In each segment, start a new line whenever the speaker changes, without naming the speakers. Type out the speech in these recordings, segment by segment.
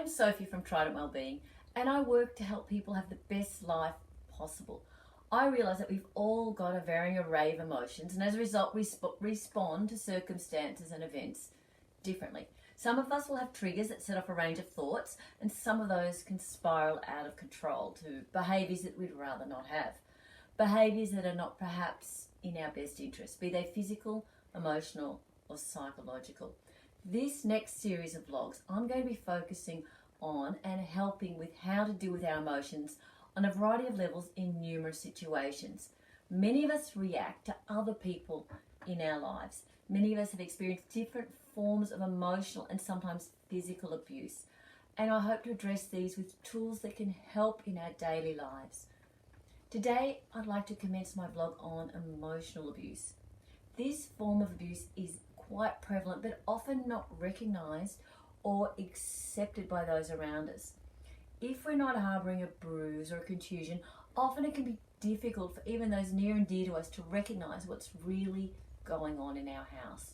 I'm Sophie from Trident Wellbeing, and I work to help people have the best life possible. I realise that we've all got a varying array of emotions, and as a result, we respond to circumstances and events differently. Some of us will have triggers that set off a range of thoughts, and some of those can spiral out of control to behaviours that we'd rather not have. Behaviours that are not perhaps in our best interest, be they physical, emotional, or psychological. This next series of vlogs, I'm going to be focusing on and helping with how to deal with our emotions on a variety of levels in numerous situations. Many of us react to other people in our lives. Many of us have experienced different forms of emotional and sometimes physical abuse. And I hope to address these with tools that can help in our daily lives. Today, I'd like to commence my vlog on emotional abuse. This form of abuse is quite prevalent, but often not recognised or accepted by those around us. If we're not harbouring a bruise or a contusion, often it can be difficult for even those near and dear to us to recognise what's really going on in our house.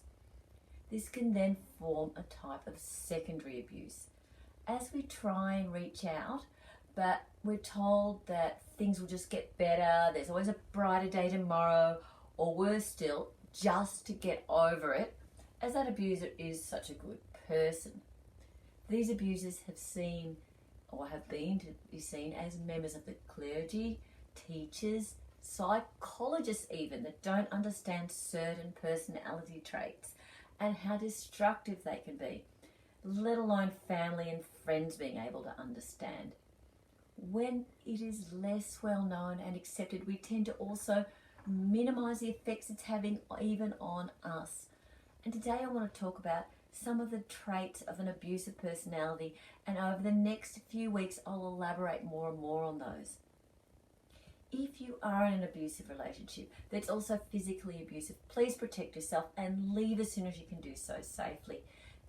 This can then form a type of secondary abuse. As we try and reach out, but we're told that things will just get better, there's always a brighter day tomorrow, or worse still, just to get over it, as that abuser is such a good person. These abusers have seen or have been to be seen as members of the clergy, teachers, psychologists even, that don't understand certain personality traits and how destructive they can be, let alone family and friends being able to understand. When it is less well known and accepted, we tend to also minimise the effects it's having even on us. And today I want to talk about some of the traits of an abusive personality, and over the next few weeks I'll elaborate more and more on those. If you are in an abusive relationship that's also physically abusive, please protect yourself and leave as soon as you can do so safely.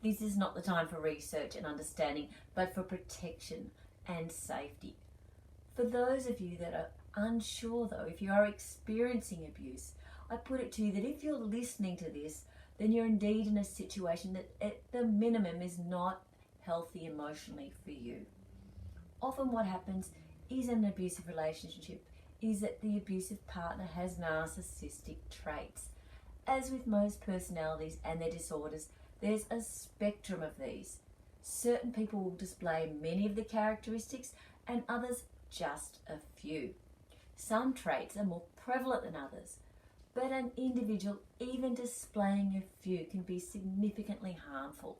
This is not the time for research and understanding, but for protection and safety. For those of you that are unsure though, if you are experiencing abuse, I put it to you that if you're listening to this, then you're indeed in a situation that at the minimum is not healthy emotionally for you. Often what happens is in an abusive relationship is that the abusive partner has narcissistic traits. As with most personalities and their disorders, there's a spectrum of these. Certain people will display many of the characteristics and others just a few. Some traits are more prevalent than others, but an individual even displaying a few can be significantly harmful.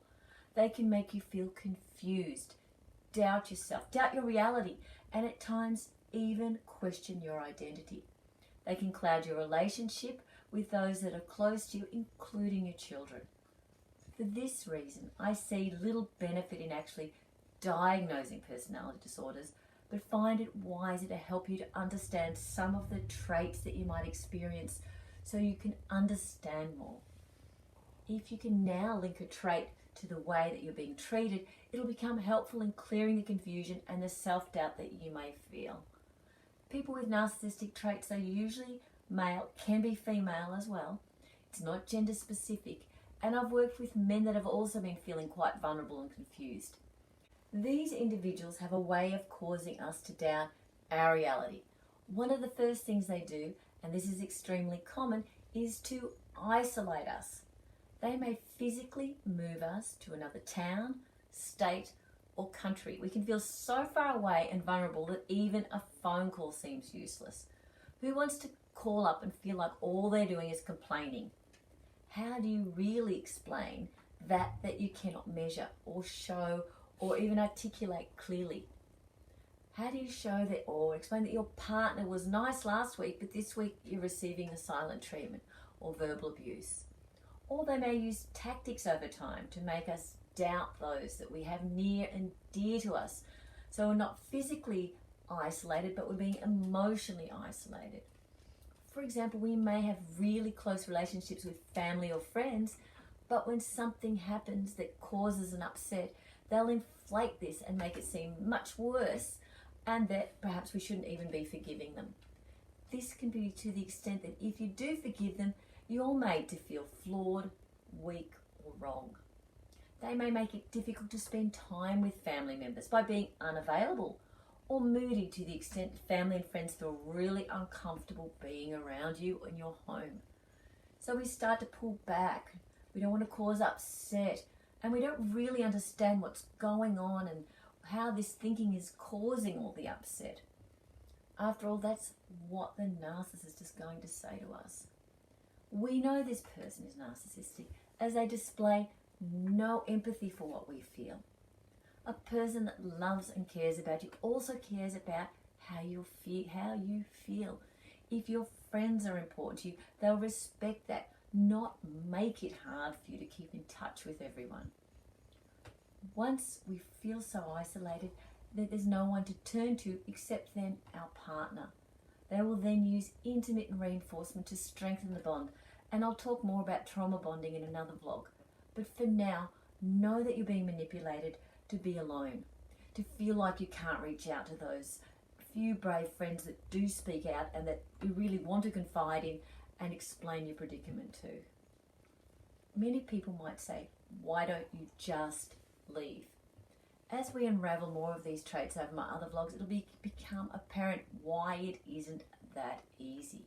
They can make you feel confused, doubt yourself, doubt your reality, and at times even question your identity. They can cloud your relationship with those that are close to you, including your children. For this reason, I see little benefit in actually diagnosing personality disorders, but find it wiser to help you to understand some of the traits that you might experience so you can understand more. If you can now link a trait to the way that you're being treated, it'll become helpful in clearing the confusion and the self-doubt that you may feel. People with narcissistic traits are usually male, can be female as well. It's not gender specific, and I've worked with men that have also been feeling quite vulnerable and confused. These individuals have a way of causing us to doubt our reality. One of the first things they do, and this is extremely common, is to isolate us. They may physically move us to another town, state, or country. We can feel so far away and vulnerable that even a phone call seems useless. Who wants to call up and feel like all they're doing is complaining? How do you really explain that you cannot measure or show or even articulate clearly? How do you show that or explain that your partner was nice last week, but this week you're receiving a silent treatment or verbal abuse? Or they may use tactics over time to make us doubt those that we have near and dear to us. So we're not physically isolated, but we're being emotionally isolated. For example, we may have really close relationships with family or friends, but when something happens that causes an upset, they'll inflate this and make it seem much worse, and that perhaps we shouldn't even be forgiving them. This can be to the extent that if you do forgive them, you're made to feel flawed, weak, or wrong. They may make it difficult to spend time with family members by being unavailable or moody to the extent that family and friends feel really uncomfortable being around you in your home. So we start to pull back. We don't want to cause upset, and we don't really understand what's going on and how this thinking is causing all the upset. After all, that's what the narcissist is going to say to us. We know this person is narcissistic as they display no empathy for what we feel. A person that loves and cares about you also cares about how you feel. If your friends are important to you, they'll respect that, not make it hard for you to keep in touch with everyone. Once we feel so isolated that there's no one to turn to except then our partner, they will then use intermittent reinforcement to strengthen the bond. And I'll talk more about trauma bonding in another vlog. But for now, know that you're being manipulated to be alone, to feel like you can't reach out to those few brave friends that do speak out and that you really want to confide in and explain your predicament to. Many people might say, why don't you just leave? As we unravel more of these traits over my other vlogs, it'll become apparent why it isn't that easy.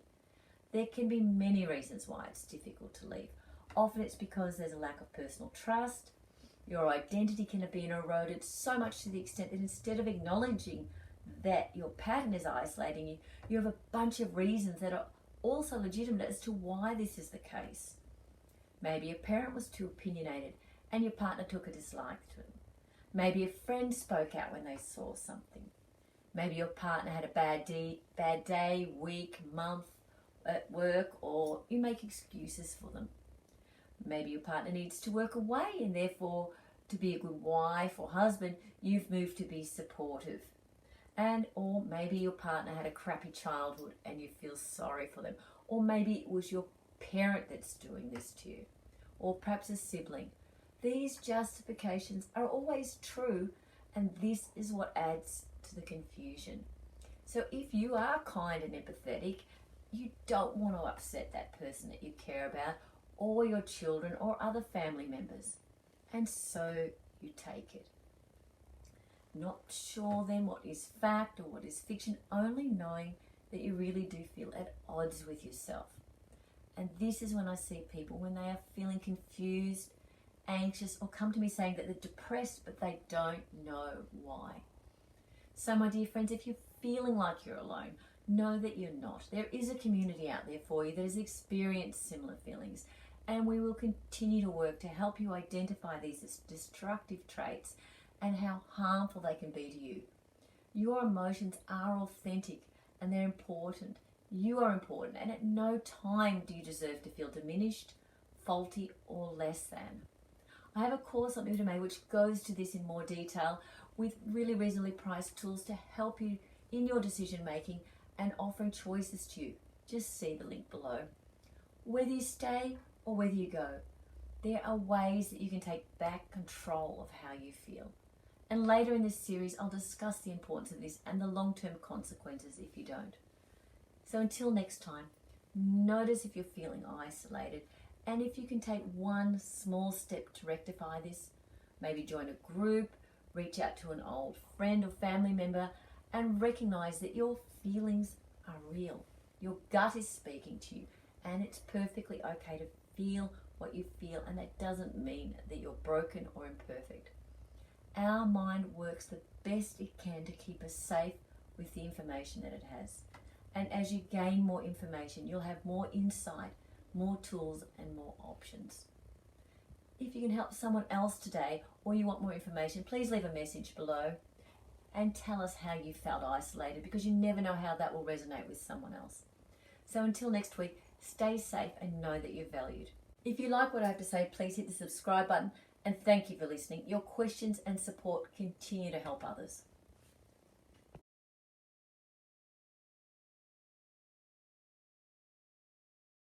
There can be many reasons why it's difficult to leave. Often it's because there's a lack of personal trust. Your identity can have been eroded so much to the extent that instead of acknowledging that your pattern is isolating you, you have a bunch of reasons that are also legitimate as to why this is the case. Maybe a parent was too opinionated and your partner took a dislike to him. Maybe a friend spoke out when they saw something. Maybe your partner had a bad day, week, month at work, or you make excuses for them. Maybe your partner needs to work away and therefore to be a good wife or husband, you've moved to be supportive. Or maybe your partner had a crappy childhood and you feel sorry for them. Or maybe it was your parent that's doing this to you. Or perhaps a sibling. These justifications are always true, and this is what adds to the confusion. So if you are kind and empathetic, you don't want to upset that person that you care about, or your children or other family members. And so you take it. Not sure then what is fact or what is fiction, only knowing that you really do feel at odds with yourself. And this is when I see people when they are feeling confused, anxious, or come to me saying that they're depressed but they don't know why. So my dear friends, if you're feeling like you're alone, know that you're not. There is a community out there for you that has experienced similar feelings, and we will continue to work to help you identify these destructive traits and how harmful they can be to you. Your emotions are authentic and they're important. You are important, and at no time do you deserve to feel diminished, faulty, or less than. I have a course on Udemy which goes to this in more detail with really reasonably priced tools to help you in your decision making and offering choices to you. Just see the link below. Whether you stay or whether you go, there are ways that you can take back control of how you feel. And later in this series, I'll discuss the importance of this and the long-term consequences if you don't. So until next time, notice if you're feeling isolated, and if you can take one small step to rectify this. Maybe join a group, reach out to an old friend or family member, and recognize that your feelings are real. Your gut is speaking to you, and it's perfectly okay to feel what you feel, and that doesn't mean that you're broken or imperfect. Our mind works the best it can to keep us safe with the information that it has. And as you gain more information, you'll have more insight, more tools, and more options. If you can help someone else today, or you want more information, please leave a message below and tell us how you felt isolated, because you never know how that will resonate with someone else. So until next week, stay safe and know that you're valued. If you like what I have to say, please hit the subscribe button, and thank you for listening. Your questions and support continue to help others.